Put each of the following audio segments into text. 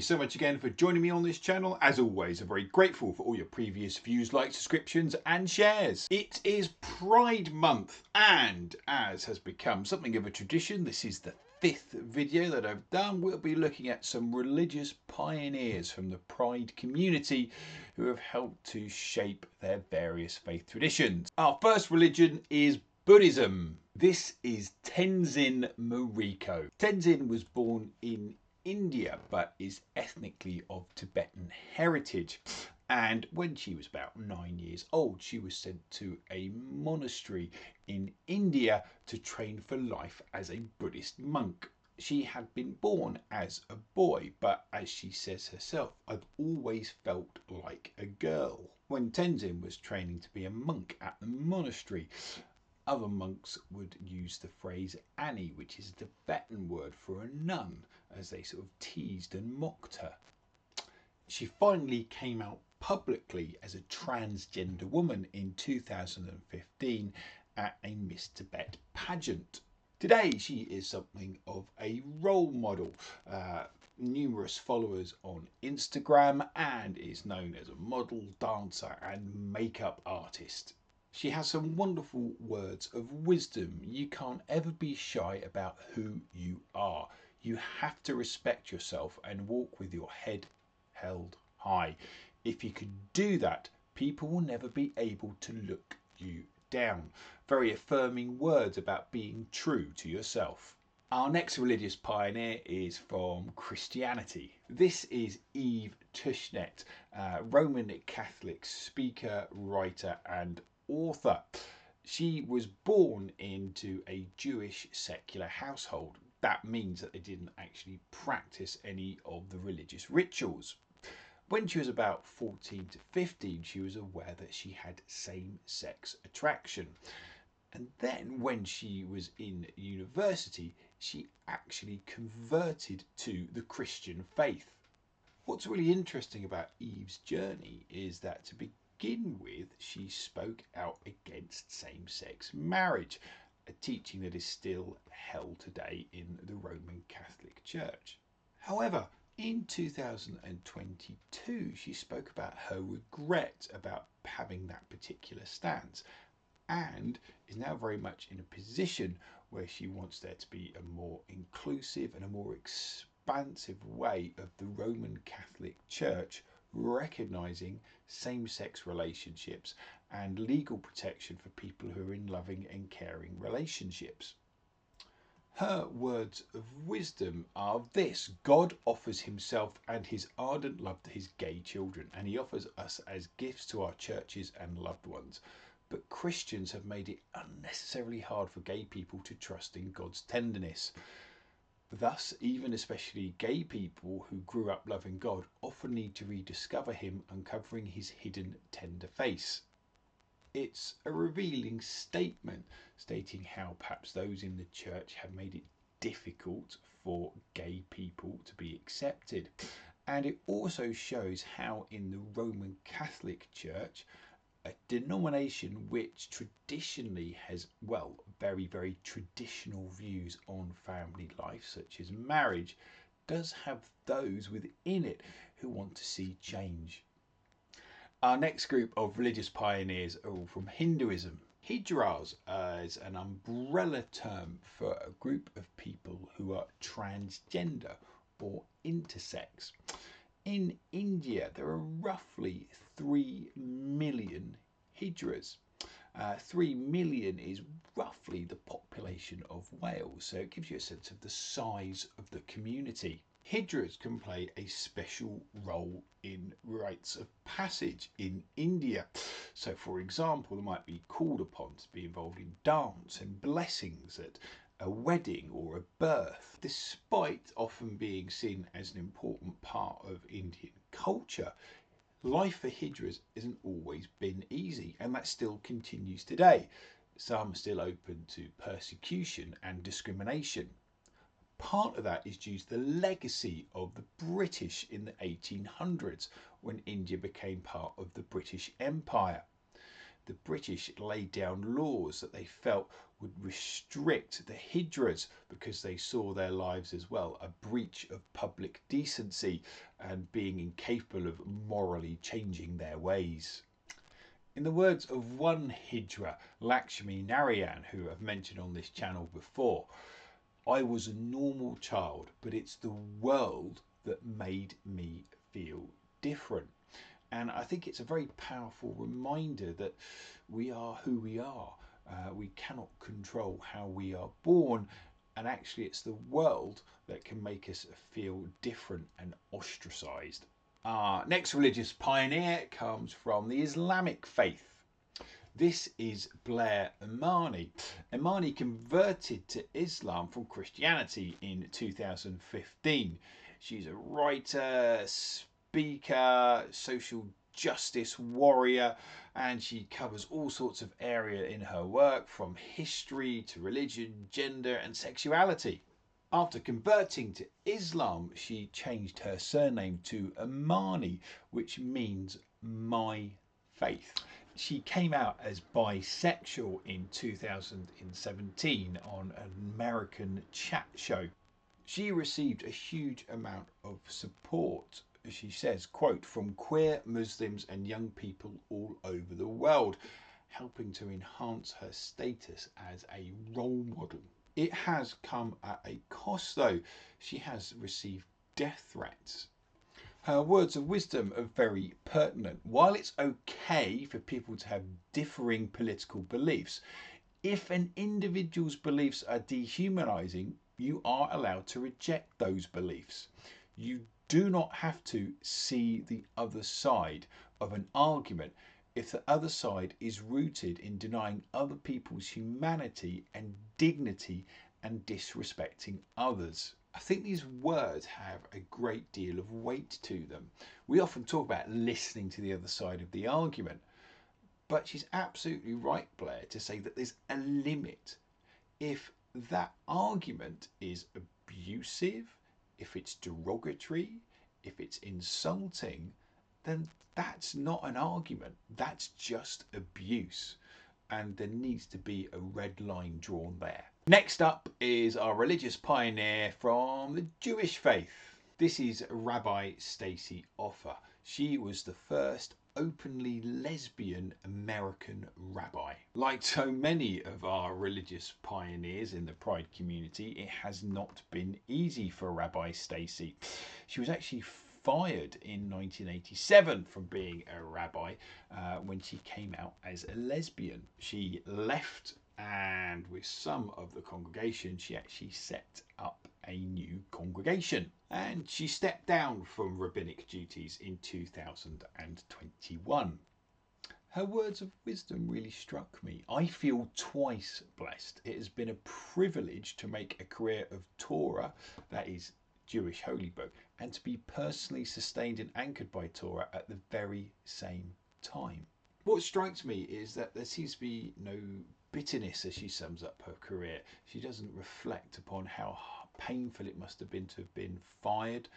you so much again for joining me on this channel. As always, I'm very grateful for all your previous views, likes, subscriptions and shares. It is Pride Month, and as has become something of a tradition, this is the 5th video that I've done. We'll be looking at some religious pioneers from the Pride community who have helped to shape their various faith traditions. Our first religion is Buddhism. This is Tenzin Moriko. Tenzin was born in India but is ethnically of Tibetan heritage, and when she was about 9 years old she was sent to a monastery in India to train for life as a Buddhist monk. She had been born as a boy, but as she says herself, I've always felt like a girl. When Tenzin was training to be a monk at the monastery, other monks would use the phrase Annie, which is a Tibetan word for a nun, as they sort of teased and mocked her. She finally came out publicly as a transgender woman in 2015 at a Miss Tibet pageant. Today she is something of a role model, numerous followers on Instagram, and is known as a model, dancer and makeup artist. She has some wonderful words of wisdom. You can't ever be shy about who you are. You have to respect yourself and walk with your head held high. If you can do that, people will never be able to look you down. Very affirming words about being true to yourself. Our next religious pioneer is from Christianity. This is Eve Tushnet, Roman Catholic speaker, writer and author. She was born into a Jewish secular household. That means that they didn't actually practice any of the religious rituals. When she was about 14 to 15, she was aware that she had same-sex attraction. And then when she was in university, she actually converted to the Christian faith. What's really interesting about Eve's journey is that to begin with, she spoke out against same-sex marriage, a teaching that is still held today in the Roman Catholic Church. However, in 2022, she spoke about her regret about having that particular stance, and is now very much in a position where she wants there to be a more inclusive and a more expansive way of the Roman Catholic Church recognising same-sex relationships and legal protection for people who are in loving and caring relationships. Her words of wisdom are this: God offers himself and his ardent love to his gay children, and he offers us as gifts to our churches and loved ones. But Christians have made it unnecessarily hard for gay people to trust in God's tenderness. Thus, even especially gay people who grew up loving God often need to rediscover him, uncovering his hidden tender face. It's a revealing statement, stating how perhaps those in the church have made it difficult for gay people to be accepted. And it also shows how in the Roman Catholic Church, a denomination which traditionally has, well, very, very traditional views on family life, such as marriage, does have those within it who want to see change. Our next group of religious pioneers are all from Hinduism. Hijras is an umbrella term for a group of people who are transgender or intersex. In India, there are roughly 3 million Hijras. 3 million is roughly the population of Wales, so it gives you a sense of the size of the community. Hijras can play a special role in rites of passage in India. So, for example, they might be called upon to be involved in dance and blessings at a wedding or a birth. Despite often being seen as an important part of Indian culture, life for Hijras hasn't always been easy, and that still continues today. Some are still open to persecution and discrimination. Part of that is due to the legacy of the British in the 1800s, when India became part of the British Empire. the British laid down laws that they felt would restrict the hijras because they saw their lives as well a breach of public decency and being incapable of morally changing their ways. In the words of one hijra, Lakshmi Narayan, who I've mentioned on this channel before, I was a normal child, but it's the world that made me feel different. And I think it's a very powerful reminder that we are who we are. We cannot control how we are born, and actually it's the world that can make us feel different and ostracized. Our next religious pioneer comes from the Islamic faith. This is Blair Imani. Imani converted to Islam from Christianity in 2015. She's a writer, speaker, social justice warrior, and she covers all sorts of areas in her work, from history to religion, gender and sexuality. After converting to Islam, she changed her surname to Imani, which means my faith. She came out as bisexual in 2017 on an American chat show. She received a huge amount of support, she says, quote, from queer Muslims and young people all over the world, helping to enhance her status as a role model. It has come at a cost though. She has received death threats. Her words of wisdom are very pertinent. While it's okay for people to have differing political beliefs, if an individual's beliefs are dehumanizing, you are allowed to reject those beliefs. You do not have to see the other side of an argument if the other side is rooted in denying other people's humanity and dignity and disrespecting others. I think these words have a great deal of weight to them. We often talk about listening to the other side of the argument, but she's absolutely right, Blair, to say that there's a limit. If that argument is abusive, if it's derogatory, if it's insulting, then that's not an argument. That's just abuse. And there needs to be a red line drawn there. Next up is our religious pioneer from the Jewish faith. This is Rabbi Stacey Offer. She was the first openly lesbian American rabbi. Like so many of our religious pioneers in the Pride community, it has not been easy for Rabbi Stacey. She was actually fired in 1987 from being a rabbi when she came out as a lesbian. She left, and with some of the congregation she actually set up a new congregation, and she stepped down from rabbinic duties in 2021. Her words of wisdom really struck me. I feel twice blessed. It has been a privilege to make a career of Torah, that is Jewish holy book, and to be personally sustained and anchored by Torah at the very same time. What strikes me is that there seems to be no bitterness as she sums up her career. She doesn't reflect upon how painful it must have been to have been fired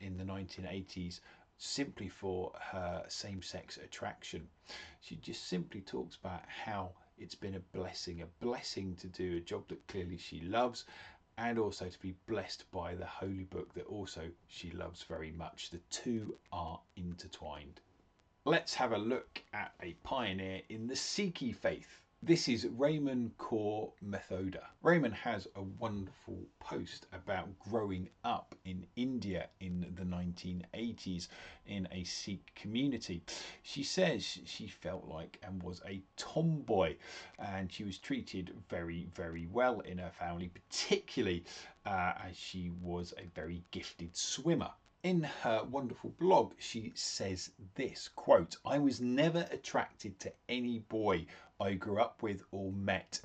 in the 1980s simply for her same-sex attraction. She just simply talks about how it's been a blessing to do a job that clearly she loves, and also to be blessed by the holy book that also she loves very much. The two are intertwined. Let's have a look at a pioneer in the Sikh faith. This is Raymond Kaur Methoda. Raymond has a wonderful post about growing up in India in the 1980s in a Sikh community. She says she felt like and was a tomboy, and she was treated very, very well in her family, particularly as she was a very gifted swimmer. In her wonderful blog, she says this, quote, "I was never attracted to any boy I grew up with or met,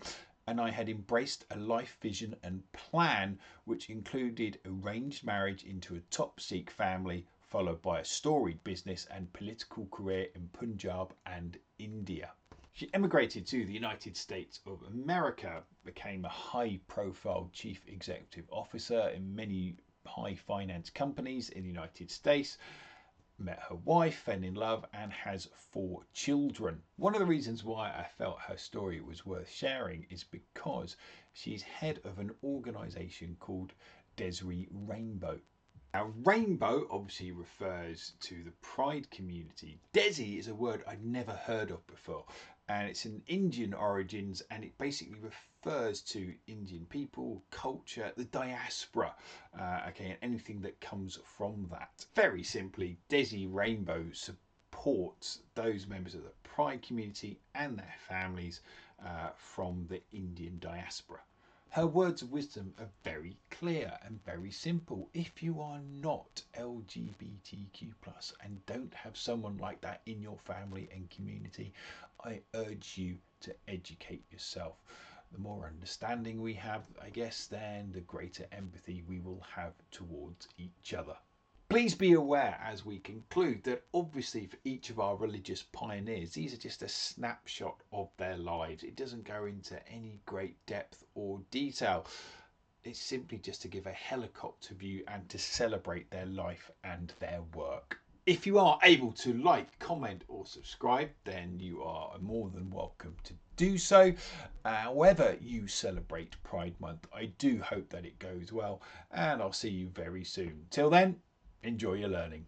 and I had embraced a life vision and plan which included arranged marriage into a top Sikh family, followed by a storied business and political career in Punjab and India." She emigrated to the United States of America, became a high-profile chief executive officer in many high finance companies in the United States, met her wife, fell in love, and has 4 children. One of the reasons why I felt her story was worth sharing is because she's head of an organisation called Desiree Rainbow. Now, rainbow obviously refers to the pride community. Desi is a word I'd never heard of before, and it's an Indian origins, and it basically refers to Indian people, culture, the diaspora, okay, and anything that comes from that. Very simply, Desi Rainbow supports those members of the pride community and their families from the Indian diaspora. Her words of wisdom are very clear and very simple. If you are not LGBTQ+ and don't have someone like that in your family and community, I urge you to educate yourself. The more understanding we have, I guess, then the greater empathy we will have towards each other. Please be aware as we conclude that obviously for each of our religious pioneers, these are just a snapshot of their lives. It doesn't go into any great depth or detail. It's simply just to give a helicopter view and to celebrate their life and their work. If you are able to like, comment or subscribe, then you are more than welcome to do so. However you celebrate Pride Month, I do hope that it goes well, and I'll see you very soon. Till then, enjoy your learning.